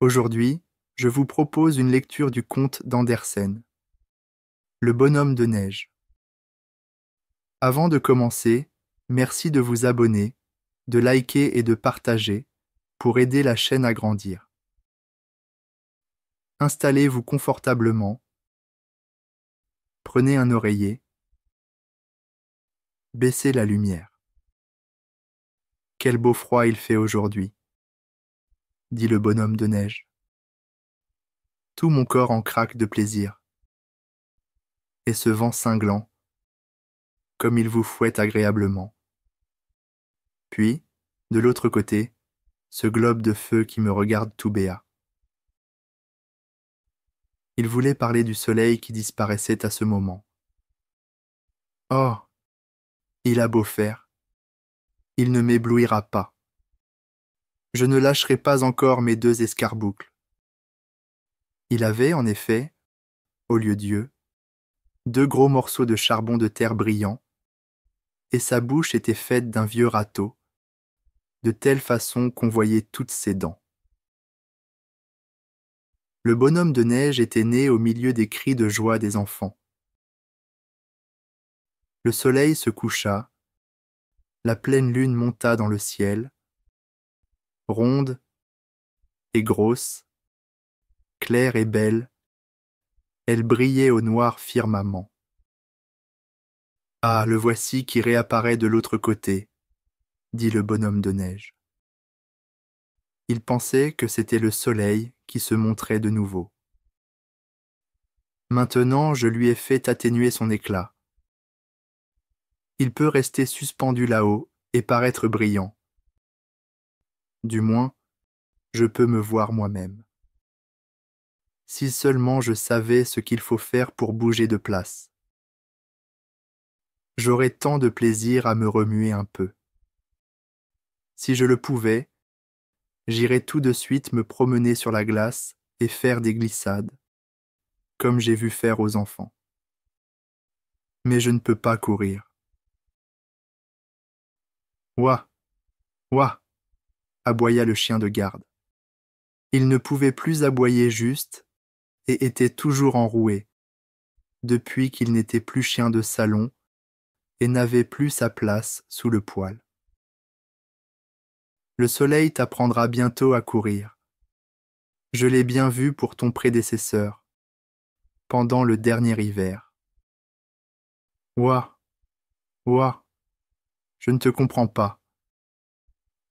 Aujourd'hui, je vous propose une lecture du conte d'Andersen, Le bonhomme de neige. Avant de commencer, merci de vous abonner, de liker et de partager pour aider la chaîne à grandir. Installez-vous confortablement, prenez un oreiller, baissez la lumière. Quel beau froid il fait aujourd'hui, dit le bonhomme de neige. Tout mon corps en craque de plaisir. Et ce vent cinglant, comme il vous fouette agréablement. Puis, de l'autre côté, ce globe de feu qui me regarde tout béat. Il voulait parler du soleil qui disparaissait à ce moment. Oh, il a beau faire, il ne m'éblouira pas. Je ne lâcherai pas encore mes 2 escarboucles. Il avait, en effet, au lieu d'yeux, 2 gros morceaux de charbon de terre brillants, et sa bouche était faite d'un vieux râteau, de telle façon qu'on voyait toutes ses dents. Le bonhomme de neige était né au milieu des cris de joie des enfants. Le soleil se coucha, la pleine lune monta dans le ciel, ronde et grosse, claire et belle, elle brillait au noir firmament. Ah, le voici qui réapparaît de l'autre côté, dit le bonhomme de neige. Il pensait que c'était le soleil qui se montrait de nouveau. Maintenant, je lui ai fait atténuer son éclat. Il peut rester suspendu là-haut et paraître brillant. Du moins, je peux me voir moi-même. Si seulement je savais ce qu'il faut faire pour bouger de place. J'aurais tant de plaisir à me remuer un peu. Si je le pouvais, j'irais tout de suite me promener sur la glace et faire des glissades, comme j'ai vu faire aux enfants. Mais je ne peux pas courir. Ouah, ouah, aboya le chien de garde. Il ne pouvait plus aboyer juste et était toujours enroué, depuis qu'il n'était plus chien de salon et n'avait plus sa place sous le poêle. Le soleil t'apprendra bientôt à courir. Je l'ai bien vu pour ton prédécesseur, pendant le dernier hiver. Ouah, ouah, je ne te comprends pas,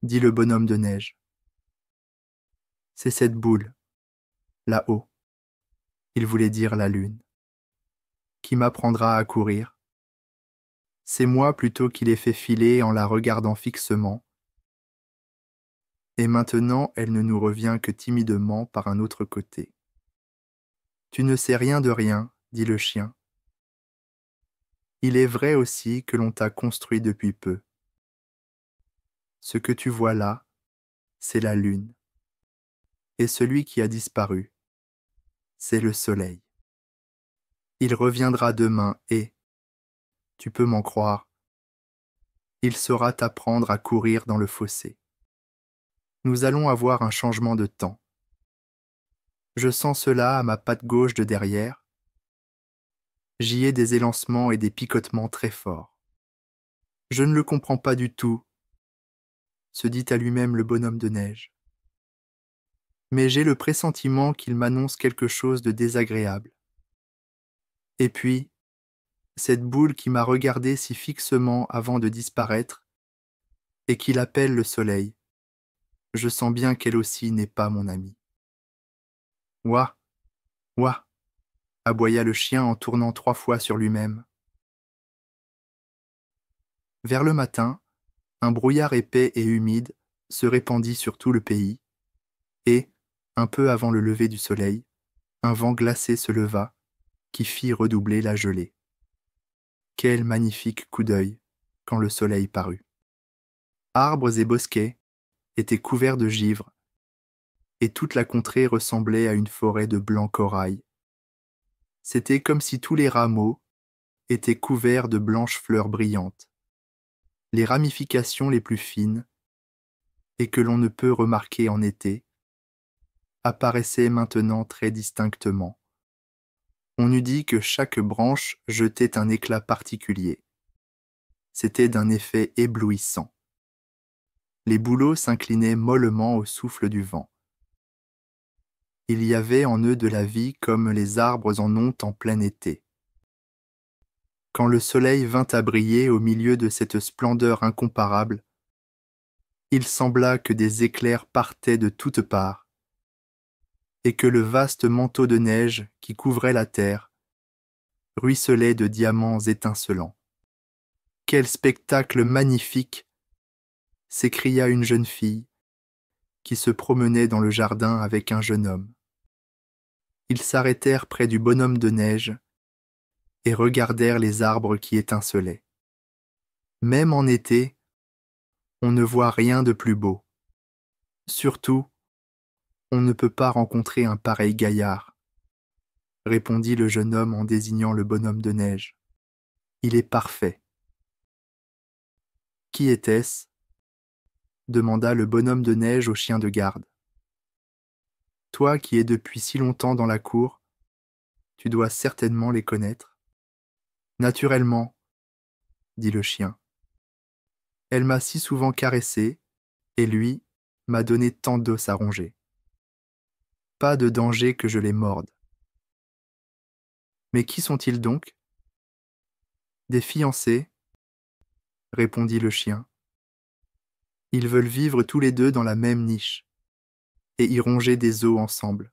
dit le bonhomme de neige. C'est cette boule, là-haut, il voulait dire la lune, qui m'apprendra à courir. C'est moi plutôt qui l'ai fait filer en la regardant fixement, et maintenant elle ne nous revient que timidement par un autre côté. Tu ne sais rien de rien, dit le chien. Il est vrai aussi que l'on t'a construit depuis peu. Ce que tu vois là, c'est la lune. Et celui qui a disparu, c'est le soleil. Il reviendra demain et, tu peux m'en croire, il saura t'apprendre à courir dans le fossé. Nous allons avoir un changement de temps. Je sens cela à ma patte gauche de derrière. J'y ai des élancements et des picotements très forts. Je ne le comprends pas du tout, se dit à lui-même le bonhomme de neige. Mais j'ai le pressentiment qu'il m'annonce quelque chose de désagréable. Et puis, cette boule qui m'a regardé si fixement avant de disparaître et qui l'appelle le soleil, je sens bien qu'elle aussi n'est pas mon amie. Ouah, ouah, aboya le chien en tournant 3 fois sur lui-même. Vers le matin, un brouillard épais et humide se répandit sur tout le pays, et, un peu avant le lever du soleil, un vent glacé se leva, qui fit redoubler la gelée. Quel magnifique coup d'œil quand le soleil parut. Arbres et bosquets étaient couverts de givre, et toute la contrée ressemblait à une forêt de blanc corail. C'était comme si tous les rameaux étaient couverts de blanches fleurs brillantes, les ramifications les plus fines, et que l'on ne peut remarquer en été, apparaissaient maintenant très distinctement. On eût dit que chaque branche jetait un éclat particulier. C'était d'un effet éblouissant. Les bouleaux s'inclinaient mollement au souffle du vent. Il y avait en eux de la vie comme les arbres en ont en plein été. Quand le soleil vint à briller au milieu de cette splendeur incomparable, il sembla que des éclairs partaient de toutes parts, et que le vaste manteau de neige qui couvrait la terre ruisselait de diamants étincelants. Quel spectacle magnifique! S'écria une jeune fille qui se promenait dans le jardin avec un jeune homme. Ils s'arrêtèrent près du bonhomme de neige et regardèrent les arbres qui étincelaient. Même en été, on ne voit rien de plus beau. Surtout, on ne peut pas rencontrer un pareil gaillard, répondit le jeune homme en désignant le bonhomme de neige. Il est parfait. Qui était-ce? Demanda le bonhomme de neige au chien de garde. Toi qui es depuis si longtemps dans la cour, tu dois certainement les connaître. Naturellement, dit le chien. Elle m'a si souvent caressé, et lui m'a donné tant d'os à ronger. Pas de danger que je les morde. Mais qui sont-ils donc? Des fiancés, répondit le chien. Ils veulent vivre tous les deux dans la même niche, et y ronger des os ensemble.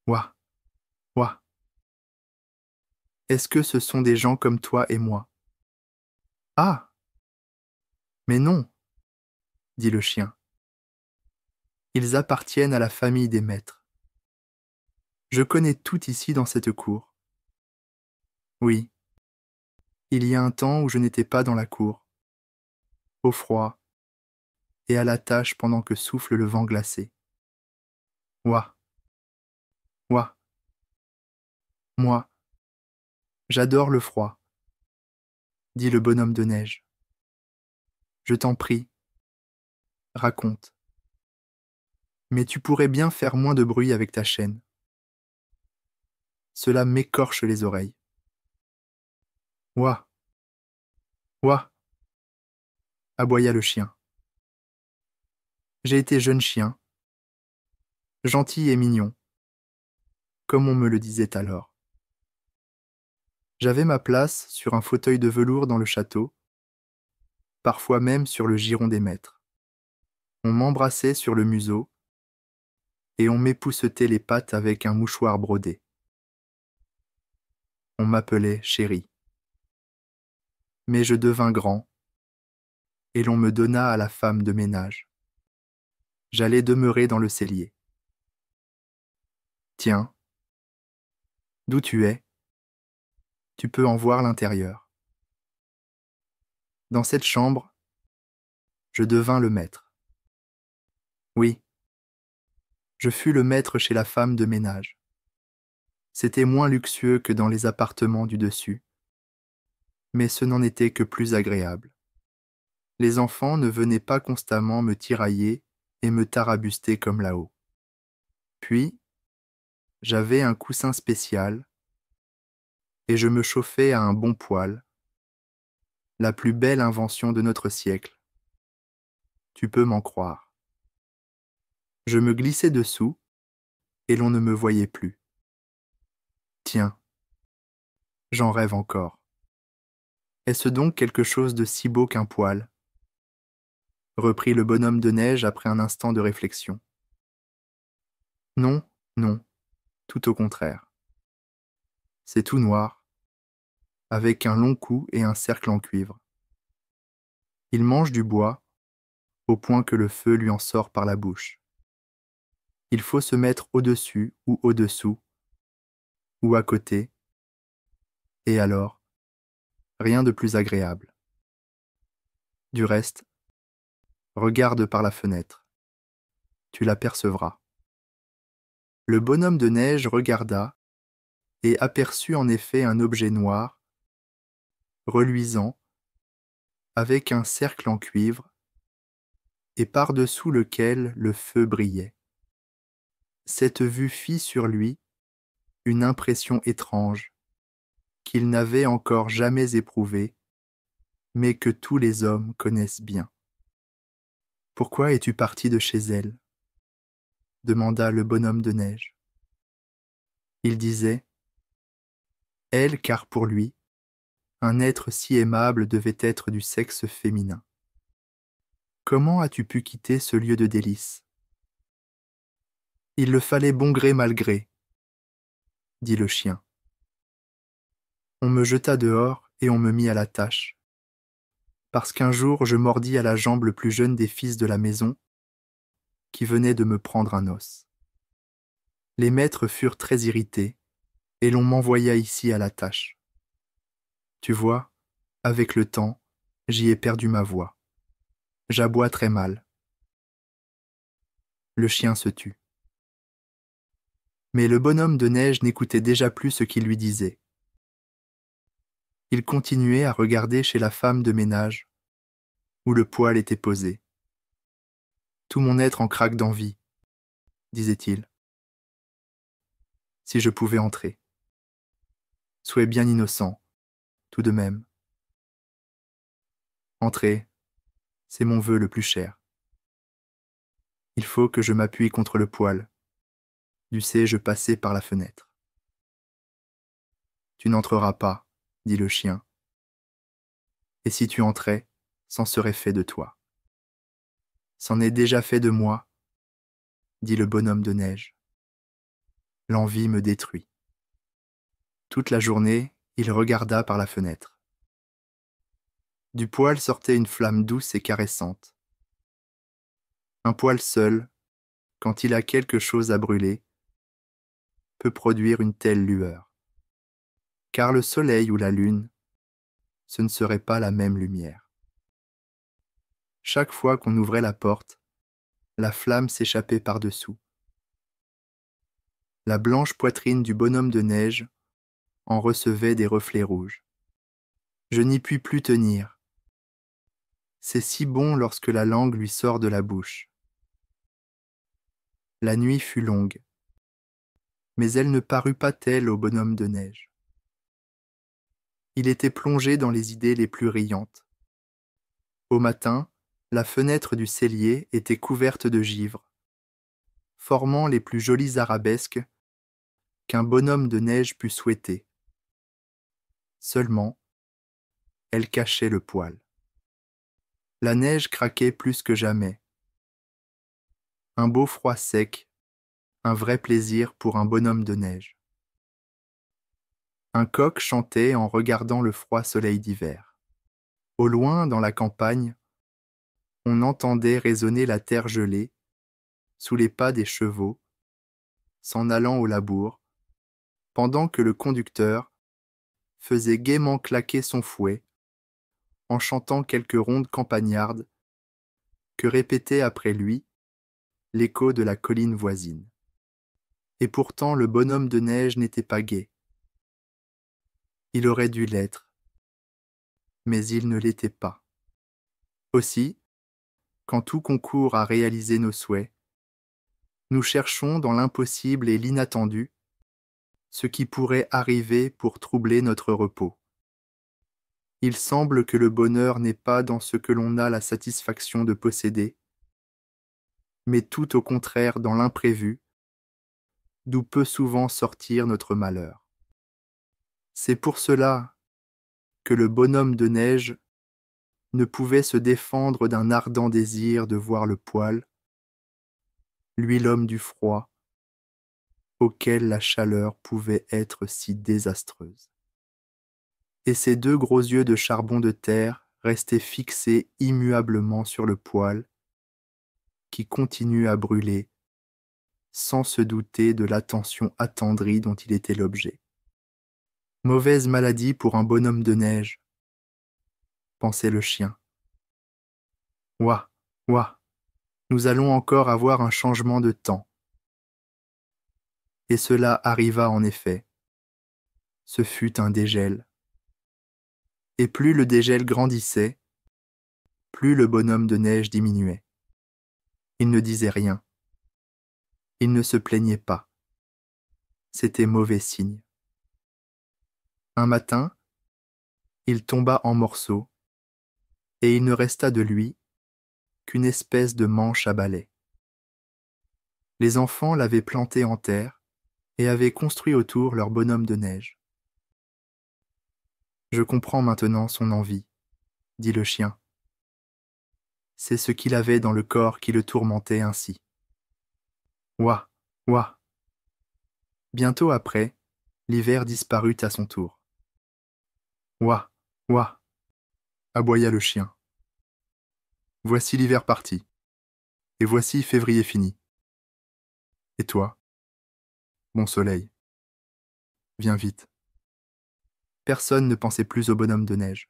Ouah, ouah. Est-ce que ce sont des gens comme toi et moi? Ah! Mais non, dit le chien. Ils appartiennent à la famille des maîtres. Je connais tout ici dans cette cour. Oui, il y a un temps où je n'étais pas dans la cour, au froid, et à la tâche pendant que souffle le vent glacé. Ouah, ouah. Moi, j'adore le froid, dit le bonhomme de neige. Je t'en prie, raconte. Mais tu pourrais bien faire moins de bruit avec ta chaîne. Cela m'écorche les oreilles. Ouah, ouah, aboya le chien. J'ai été jeune chien, gentil et mignon, comme on me le disait alors. J'avais ma place sur un fauteuil de velours dans le château, parfois même sur le giron des maîtres. On m'embrassait sur le museau, et on m'époussetait les pattes avec un mouchoir brodé. On m'appelait chéri. Mais je devins grand, et l'on me donna à la femme de ménage. J'allais demeurer dans le cellier. Tiens, d'où tu es, tu peux en voir l'intérieur. Dans cette chambre, je devins le maître. Oui, je fus le maître chez la femme de ménage. C'était moins luxueux que dans les appartements du dessus, mais ce n'en était que plus agréable. Les enfants ne venaient pas constamment me tirailler et me tarabuster comme là-haut. Puis, j'avais un coussin spécial, et je me chauffais à un bon poêle, la plus belle invention de notre siècle. Tu peux m'en croire. Je me glissais dessous, et l'on ne me voyait plus. Tiens, j'en rêve encore. Est-ce donc quelque chose de si beau qu'un poêle? Reprit le bonhomme de neige après un instant de réflexion. Non, non, tout au contraire. C'est tout noir, avec un long cou et un cercle en cuivre. Il mange du bois, au point que le feu lui en sort par la bouche. Il faut se mettre au-dessus ou au-dessous, ou à côté, et alors, rien de plus agréable. Du reste, regarde par la fenêtre. Tu l'apercevras. Le bonhomme de neige regarda et aperçut en effet un objet noir, reluisant, avec un cercle en cuivre, et par-dessous lequel le feu brillait. Cette vue fit sur lui une impression étrange qu'il n'avait encore jamais éprouvée, mais que tous les hommes connaissent bien. « Pourquoi es-tu parti de chez elle ?» demanda le bonhomme de neige. Il disait « Elle, car pour lui, un être si aimable devait être du sexe féminin. Comment as-tu pu quitter ce lieu de délices ?»« Il le fallait bon gré mal gré, » dit le chien. On me jeta dehors et on me mit à la tâche, parce qu'un jour je mordis à la jambe le plus jeune des fils de la maison, qui venait de me prendre un os. Les maîtres furent très irrités, et l'on m'envoya ici à la tâche. Tu vois, avec le temps, j'y ai perdu ma voix. J'aboie très mal. Le chien se tut. Mais le bonhomme de neige n'écoutait déjà plus ce qu'il lui disait. Il continuait à regarder chez la femme de ménage, où le poêle était posé. Tout mon être en craque d'envie, disait-il. Si je pouvais entrer. Sois bien innocent, tout de même. Entrer, c'est mon vœu le plus cher. Il faut que je m'appuie contre le poêle. Dussé-je passer par la fenêtre. Tu n'entreras pas, dit le chien. Et si tu entrais, c'en serait fait de toi. C'en est déjà fait de moi, dit le bonhomme de neige. L'envie me détruit. Toute la journée, il regarda par la fenêtre. Du poêle sortait une flamme douce et caressante. Un poêle seul, quand il a quelque chose à brûler, peut produire une telle lueur. Car le soleil ou la lune, ce ne serait pas la même lumière. Chaque fois qu'on ouvrait la porte, la flamme s'échappait par-dessous. La blanche poitrine du bonhomme de neige en recevait des reflets rouges. Je n'y puis plus tenir. C'est si bon lorsque la langue lui sort de la bouche. La nuit fut longue, mais elle ne parut pas telle au bonhomme de neige. Il était plongé dans les idées les plus riantes. Au matin, la fenêtre du cellier était couverte de givre, formant les plus jolies arabesques qu'un bonhomme de neige pût souhaiter. Seulement, elle cachait le poêle. La neige craquait plus que jamais. Un beau froid sec, un vrai plaisir pour un bonhomme de neige. Un coq chantait en regardant le froid soleil d'hiver. Au loin, dans la campagne, on entendait résonner la terre gelée, sous les pas des chevaux, s'en allant au labour, pendant que le conducteur faisait gaiement claquer son fouet, en chantant quelques rondes campagnardes que répétait après lui l'écho de la colline voisine. Et pourtant le bonhomme de neige n'était pas gai. Il aurait dû l'être, mais il ne l'était pas. Aussi, quand tout concourt à réaliser nos souhaits, nous cherchons dans l'impossible et l'inattendu ce qui pourrait arriver pour troubler notre repos. Il semble que le bonheur n'est pas dans ce que l'on a la satisfaction de posséder, mais tout au contraire dans l'imprévu, d'où peut souvent sortir notre malheur. C'est pour cela que le bonhomme de neige ne pouvait se défendre d'un ardent désir de voir le poêle, lui l'homme du froid, auquel la chaleur pouvait être si désastreuse. Et ses deux gros yeux de charbon de terre restaient fixés immuablement sur le poêle, qui continue à brûler, sans se douter de l'attention attendrie dont il était l'objet. Mauvaise maladie pour un bonhomme de neige, pensait le chien. Ouah, ouah, nous allons encore avoir un changement de temps. Et cela arriva en effet. Ce fut un dégel. Et plus le dégel grandissait, plus le bonhomme de neige diminuait. Il ne disait rien. Il ne se plaignait pas. C'était mauvais signe. Un matin, il tomba en morceaux, et il ne resta de lui qu'une espèce de manche à balai. Les enfants l'avaient planté en terre et avaient construit autour leur bonhomme de neige. « Je comprends maintenant son envie, » dit le chien. C'est ce qu'il avait dans le corps qui le tourmentait ainsi. Ouah, ouah. Bientôt après, l'hiver disparut à son tour. Ouah, ouah, aboya le chien. Voici l'hiver parti, et voici février fini. Et toi, bon soleil, viens vite. Personne ne pensait plus au bonhomme de neige.